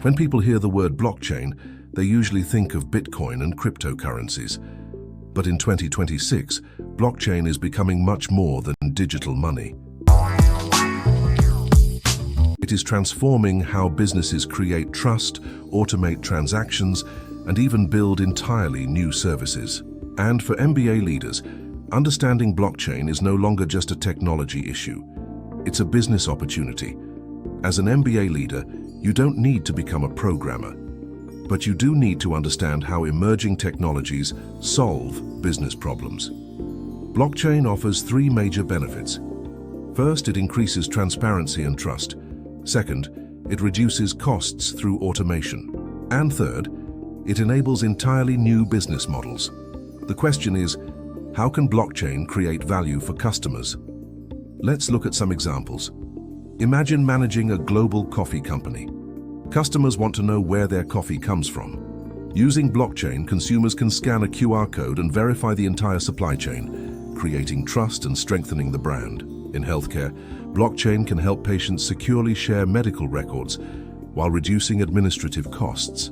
When people hear the word blockchain, they usually think of Bitcoin and cryptocurrencies. But in 2026, blockchain is becoming much more than digital money. It is transforming how businesses create trust, automate transactions, and even build entirely new services. And for MBA leaders, understanding blockchain is no longer just a technology issue. It's a business opportunity. As an MBA leader, you don't need to become a programmer, but you do need to understand how emerging technologies solve business problems. Blockchain offers three major benefits. First, it increases transparency and trust. Second, it reduces costs through automation. And third, it enables entirely new business models. The question is, how can blockchain create value for customers? Let's look at some examples. Imagine managing a global coffee company. Customers want to know where their coffee comes from. Using blockchain, consumers can scan a QR code and verify the entire supply chain, creating trust and strengthening the brand. In healthcare, blockchain can help patients securely share medical records while reducing administrative costs.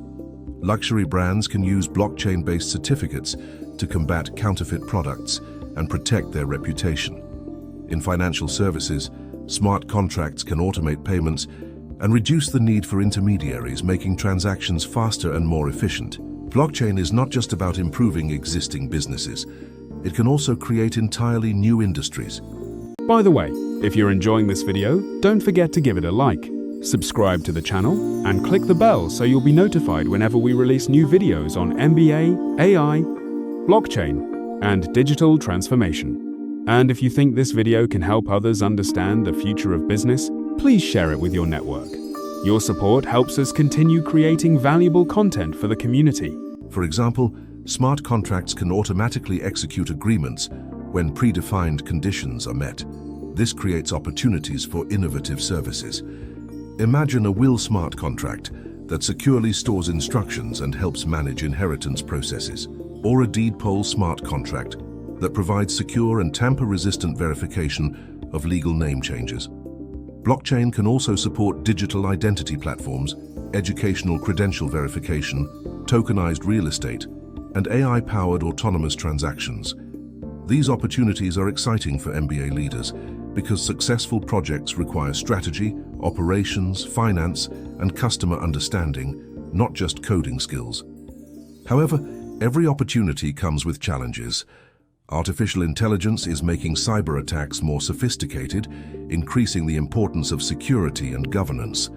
Luxury brands can use blockchain-based certificates to combat counterfeit products and protect their reputation. In financial services, smart contracts can automate payments and reduce the need for intermediaries, making transactions faster and more efficient. Blockchain is not just about improving existing businesses. It can also create entirely new industries. By the way, if you're enjoying this video, don't forget to give it a like, subscribe to the channel, and click the bell so you'll be notified whenever we release new videos on MBA, AI, blockchain, and digital transformation. And if you think this video can help others understand the future of business, please share it with your network. Your support helps us continue creating valuable content for the community. For example, smart contracts can automatically execute agreements when predefined conditions are met. This creates opportunities for innovative services. Imagine a will smart contract that securely stores instructions and helps manage inheritance processes, or a deed poll smart contract that provides secure and tamper-resistant verification of legal name changes. Blockchain can also support digital identity platforms, educational credential verification, tokenized real estate, and AI-powered autonomous transactions. These opportunities are exciting for MBA leaders because successful projects require strategy, operations, finance, and customer understanding, not just coding skills. However, every opportunity comes with challenges. Artificial intelligence is making cyber attacks more sophisticated, increasing the importance of security and governance.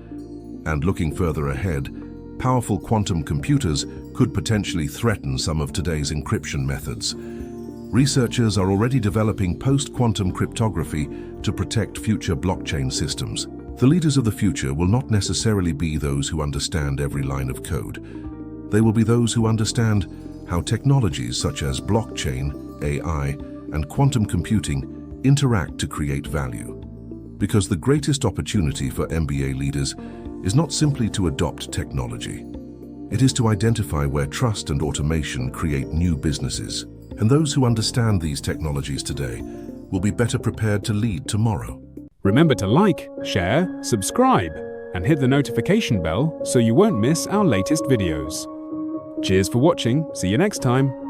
And looking further ahead, powerful quantum computers could potentially threaten some of today's encryption methods. Researchers are already developing post-quantum cryptography to protect future blockchain systems. The leaders of the future will not necessarily be those who understand every line of code. They will be those who understand how technologies such as blockchain, AI, and quantum computing interact to create value. Because the greatest opportunity for MBA leaders is not simply to adopt technology. It is to identify where trust and automation create new businesses. And those who understand these technologies today will be better prepared to lead tomorrow. Remember to like, share, subscribe, and hit the notification bell so you won't miss our latest videos. Cheers for watching. See you next time.